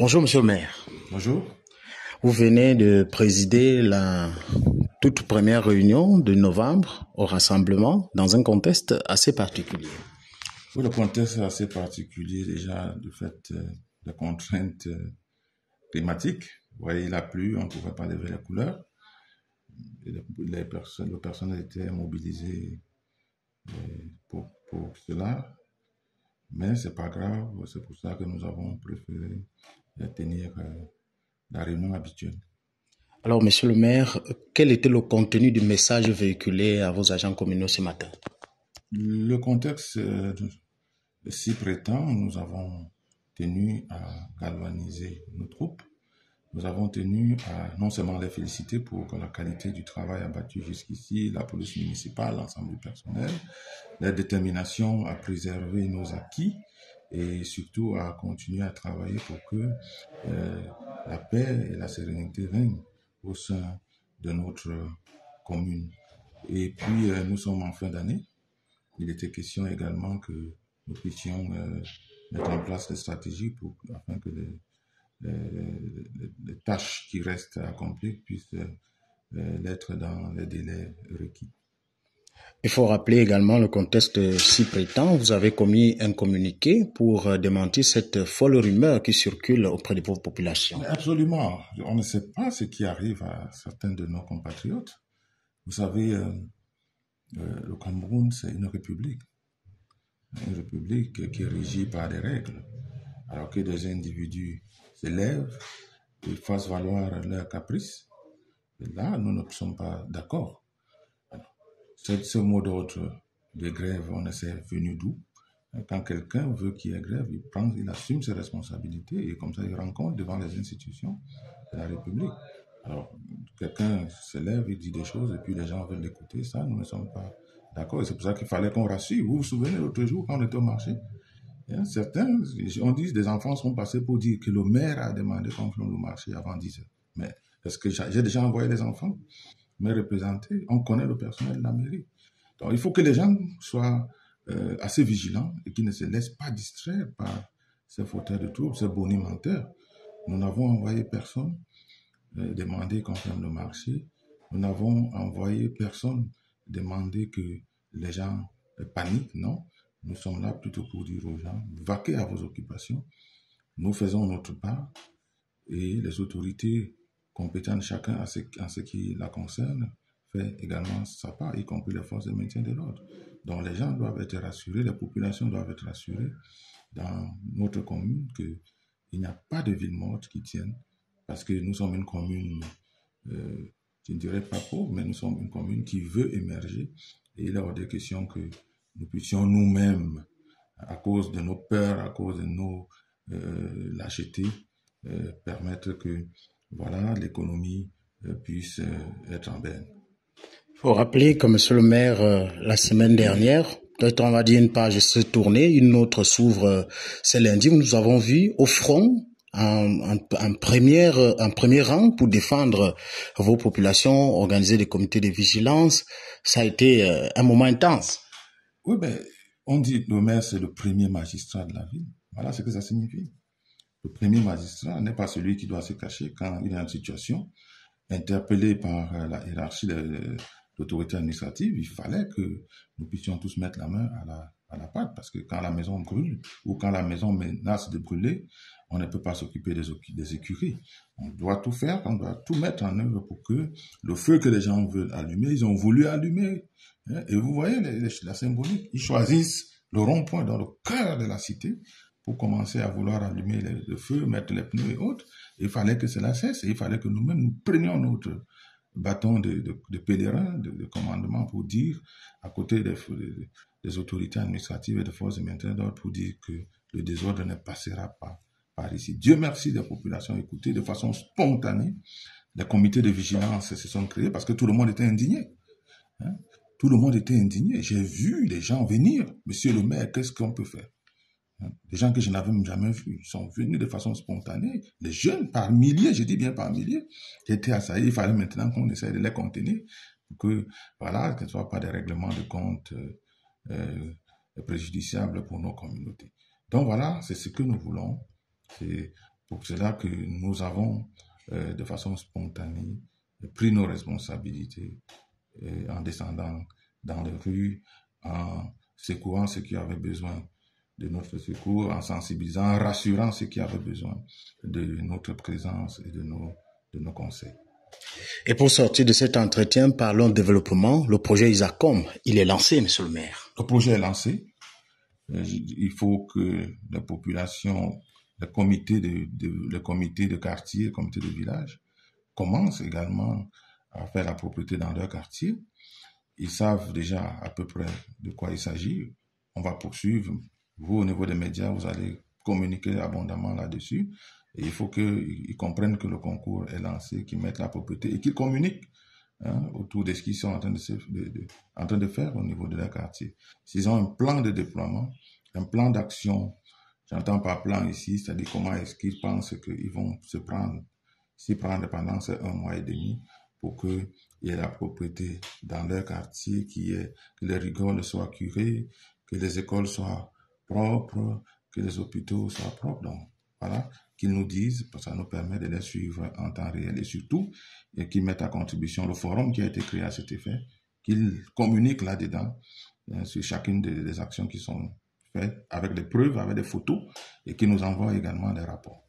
Bonjour, monsieur le maire. Bonjour. Vous venez de présider la toute première réunion de novembre au rassemblement dans un contexte assez particulier. Oui, le contexte est assez particulier déjà du fait de contraintes climatiques. Vous voyez, il a plu, on ne pouvait pas lever les couleurs. Et le personnel était mobilisé pour cela. Mais c'est pas grave, c'est pour ça que nous avons préféré tenir la réunion habituelle. Alors, monsieur le maire, quel était le contenu du message véhiculé à vos agents communaux ce matin? Le contexte s'y prétend, nous avons tenu à galvaniser nos troupes. Nous avons tenu à non seulement les féliciter pour la qualité du travail abattu jusqu'ici, la police municipale, l'ensemble du personnel, la détermination à préserver nos acquis et surtout à continuer à travailler pour que la paix et la sérénité règnent au sein de notre commune. Et puis, nous sommes en fin d'année. Il était question également que nous puissions mettre en place des stratégies afin que les tâches qui restent à accomplir puissent l'être dans les délais requis. Il faut rappeler également le contexte si prétend. Vous avez commis un communiqué pour démentir cette folle rumeur qui circule auprès de vos populations. Mais absolument. On ne sait pas ce qui arrive à certains de nos compatriotes. Vous savez, le Cameroun, c'est une république qui est régie par des règles. Alors que des individus s'élèvent et fassent valoir leurs caprices, et là, nous ne sommes pas d'accord. Ce mot d'ordre de grève, on ne sait venu d'où. Quand quelqu'un veut qu'il y ait grève, il assume ses responsabilités et comme ça, il rend compte devant les institutions de la République. Alors, quelqu'un se lève, il dit des choses et puis les gens veulent l'écouter. Ça, nous ne sommes pas d'accord. Et c'est pour ça qu'il fallait qu'on rassure. Vous vous souvenez l'autre jour quand on était au marché? Certains, on dit, des enfants sont passés pour dire que le maire a demandé qu'on ferme le marché avant 10 heures. Mais est-ce que j'ai déjà envoyé les enfants me représenter? On connaît le personnel de la mairie. Donc, il faut que les gens soient assez vigilants et qu'ils ne se laissent pas distraire par ces fauteurs de troubles, ces bonimenteurs. Nous n'avons envoyé personne demander qu'on ferme le marché. Nous n'avons envoyé personne demander que les gens paniquent, non. Nous sommes là plutôt pour dire aux gens, vaquez à vos occupations. Nous faisons notre part et les autorités compétentes, chacun en ce qui la concerne, fait également sa part, y compris les forces de maintien de l'ordre. Donc les gens doivent être rassurés, les populations doivent être rassurées dans notre commune qu'il n'y a pas de ville morte qui tienne, parce que nous sommes une commune, je ne dirais pas pauvre, mais nous sommes une commune qui veut émerger et il est hors de question que nous puissions nous-mêmes, à cause de nos peurs, à cause de nos lâchetés, permettre que voilà, l'économie puisse être en berne. Il faut rappeler que monsieur le maire, la semaine dernière, peut-être on va dire une page s'est tournée, une autre s'ouvre ce lundi, nous avons vu au front en premier rang pour défendre vos populations, organiser des comités de vigilance. Ça a été un moment intense. Oui, ben, on dit que le maire, c'est le premier magistrat de la ville. Voilà ce que ça signifie. Le premier magistrat n'est pas celui qui doit se cacher quand il est en situation. Interpellé par la hiérarchie de l'autorité administrative, il fallait que nous puissions tous mettre la main à la pâte, parce que quand la maison brûle ou quand la maison menace de brûler, on ne peut pas s'occuper des écuries. On doit tout faire, on doit tout mettre en œuvre pour que le feu que les gens veulent allumer, ils ont voulu allumer. Et vous voyez la symbolique, ils choisissent le rond-point dans le cœur de la cité pour commencer à vouloir allumer le feu, mettre les pneus et autres. Il fallait que cela cesse et il fallait que nous-mêmes nous prenions notre bâton de pèlerin, de commandement pour dire, à côté des autorités administratives et des forces de maintien d'ordre, pour dire que le désordre ne passera pas par ici. Dieu merci des populations écoutées de façon spontanée. Les comités de vigilance se sont créés parce que tout le monde était indigné. Tout le monde était indigné. J'ai vu les gens venir. Monsieur le maire, qu'est-ce qu'on peut faire? Des gens que je n'avais jamais vus, ils sont venus de façon spontanée. Les jeunes, par milliers, je dis bien par milliers, étaient assaillis. Il fallait maintenant qu'on essaye de les contenir pour que, voilà, que ce ne soit pas des règlements de compte préjudiciables pour nos communautés. Donc voilà, c'est ce que nous voulons. C'est pour cela que nous avons, de façon spontanée, pris nos responsabilités en descendant dans les rues, en secourant ceux qui avaient besoin de notre secours, en sensibilisant, en rassurant ceux qui avaient besoin de notre présence et de nos conseils. Et pour sortir de cet entretien, parlons développement. Le projet ISACOM, il est lancé, monsieur le maire. Le projet est lancé. Il faut que la population, le comité de quartier, le comité de village, commencent également à faire la propreté dans leur quartier. Ils savent déjà à peu près de quoi il s'agit. On va poursuivre. Vous, au niveau des médias, vous allez communiquer abondamment là-dessus. Et il faut qu'ils comprennent que le concours est lancé, qu'ils mettent la propreté et qu'ils communiquent autour de ce qu'ils sont en train de faire au niveau de leur quartier. S'ils ont un plan de déploiement, un plan d'action, j'entends par plan ici, c'est-à-dire comment est-ce qu'ils pensent qu'ils vont s'y prendre pendant ces 1 mois et demi pour qu'il y ait la propreté dans leur quartier, que les rigoles soient curées, que les écoles soient propres, que les hôpitaux soient propres. Donc, voilà, qu'ils nous disent, parce que ça nous permet de les suivre en temps réel et surtout, et qu'ils mettent à contribution le forum qui a été créé à cet effet, qu'ils communiquent là-dedans sur chacune des actions qui sont faites, avec des preuves, avec des photos, et qu'ils nous envoient également des rapports.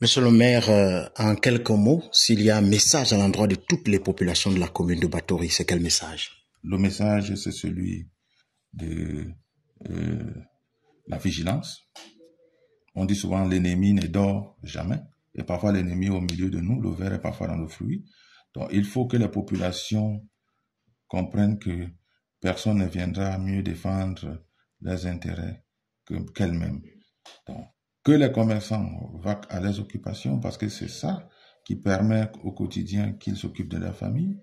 Monsieur le maire, en quelques mots, s'il y a un message à l'endroit de toutes les populations de la commune de Batory, c'est quel message? Le message, c'est celui de la vigilance. On dit souvent l'ennemi ne dort jamais. Et parfois l'ennemi est au milieu de nous, le ver est parfois dans le fruit. Donc il faut que les populations comprennent que personne ne viendra mieux défendre leurs intérêts qu'elles-mêmes. Donc que les commerçants vaquent à leurs occupations parce que c'est ça qui permet au quotidien qu'ils s'occupent de leur famille.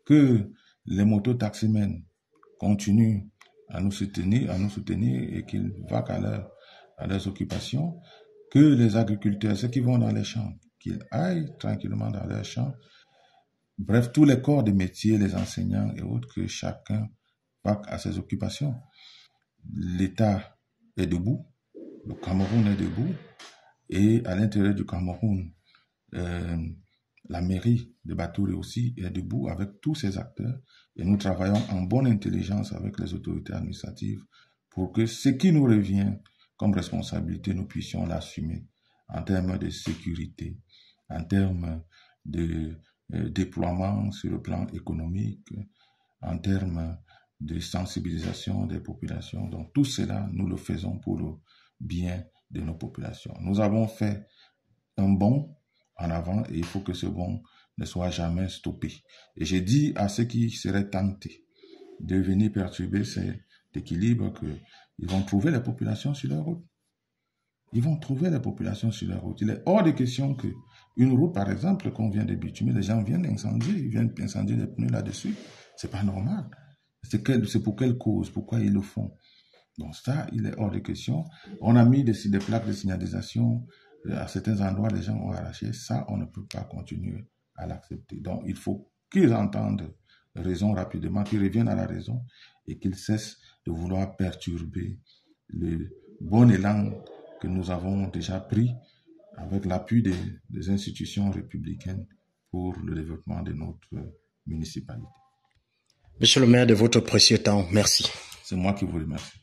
Que les mototaximens continuent à nous soutenir et qu'ils vaquent à leurs occupations, que les agriculteurs, ceux qui vont dans les champs, qu'ils aillent tranquillement dans leurs champs. Bref, tous les corps de métier, les enseignants et autres, que chacun vaque à ses occupations. L'État est debout, le Cameroun est debout, et à l'intérieur du Cameroun, la mairie de Batory aussi est debout avec tous ses acteurs et nous travaillons en bonne intelligence avec les autorités administratives pour que ce qui nous revient comme responsabilité, nous puissions l'assumer en termes de sécurité, en termes de déploiement sur le plan économique, en termes de sensibilisation des populations. Donc tout cela, nous le faisons pour le bien de nos populations. Nous avons fait un bond en avant et il faut que ce bond ne soit jamais stoppé. Et j'ai dit à ceux qui seraient tentés de venir perturber cet équilibre qu'ils vont trouver les populations sur leur route. Ils vont trouver les populations sur leur route. Il est hors de question qu'une route, par exemple, qu'on vient de bitumer, les gens viennent incendier, ils viennent incendier les pneus là-dessus. C'est pas normal. C'est pour quelle cause? Pourquoi ils le font? Donc ça, il est hors de question. On a mis des plaques de signalisation à certains endroits, les gens ont arraché. Ça, on ne peut pas continuer à l'accepter. Donc, il faut qu'ils entendent raison rapidement, qu'ils reviennent à la raison et qu'ils cessent de vouloir perturber le bon élan que nous avons déjà pris avec l'appui des institutions républicaines pour le développement de notre municipalité. Monsieur le maire, de votre précieux temps, merci. C'est moi qui vous remercie.